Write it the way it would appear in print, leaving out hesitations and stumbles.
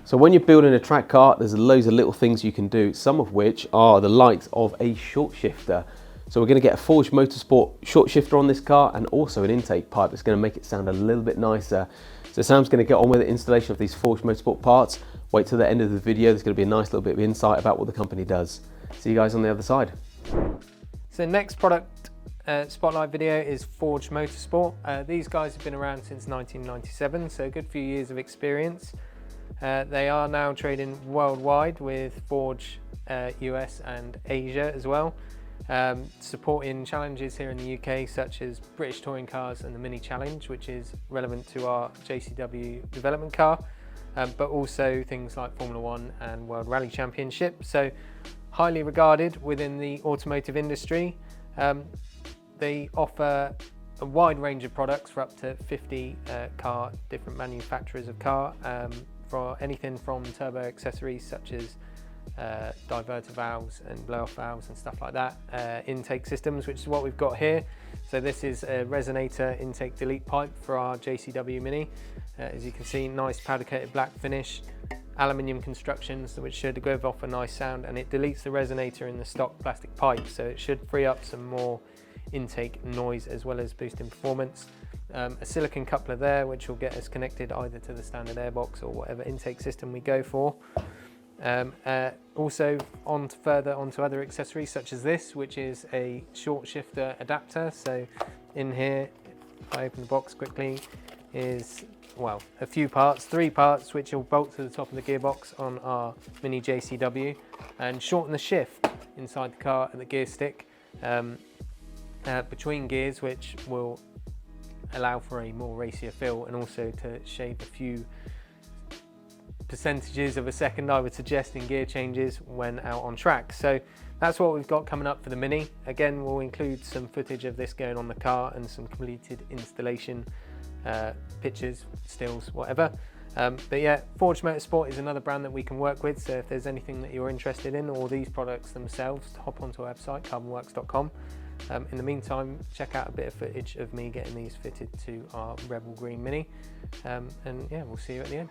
So when you're building a track car, there's loads of little things you can do, some of which are the likes of a short shifter. So we're going to get a Forge Motorsport short shifter on this car, and also an intake pipe that's going to make it sound a little bit nicer. So Sam's going to get on with the installation of these Forge Motorsport parts. Wait till the end of the video, there's going to be a nice little bit of insight about what the company does. See you guys on the other side. So next product spotlight video is Forge Motorsport. These guys have been around since 1997, so a good few years of experience. They are now trading worldwide with Forge US and Asia as well, supporting challenges here in the UK such as British Touring Cars and the Mini Challenge, which is relevant to our JCW development car, but also things like Formula 1 and World Rally Championship. So highly regarded within the automotive industry. They offer a wide range of products for up to 50 different manufacturers of car, for anything from turbo accessories such as diverter valves and blow-off valves and stuff like that, intake systems, which is what we've got here. So this is a resonator intake delete pipe for our JCW Mini. As you can see, nice powder coated black finish, aluminium constructions which should give off a nice sound, and it deletes the resonator in the stock plastic pipe, so it should free up some more intake noise as well as boosting performance. A silicon coupler there which will get us connected either to the standard airbox or whatever intake system we go for. Also further onto other accessories such as this, which is a short shifter adapter. So in here, if I open the box quickly, is, well, a few parts, 3 parts, which will bolt to the top of the gearbox on our Mini JCW and shorten the shift inside the car at the gear stick between gears, which will allow for a more racier feel, and also to shave a few percentages of a second, I would suggest, in gear changes when out on track. So that's what we've got coming up for the Mini. Again, we'll include some footage of this going on the car and some completed installation pictures, stills, whatever. But yeah, Forge Motorsport is another brand that we can work with, so if there's anything that you're interested in, or these products themselves, hop onto our website, carbonwurks.com. In the meantime, check out a bit of footage of me getting these fitted to our Rebel Green Mini, and yeah, we'll see you at the end.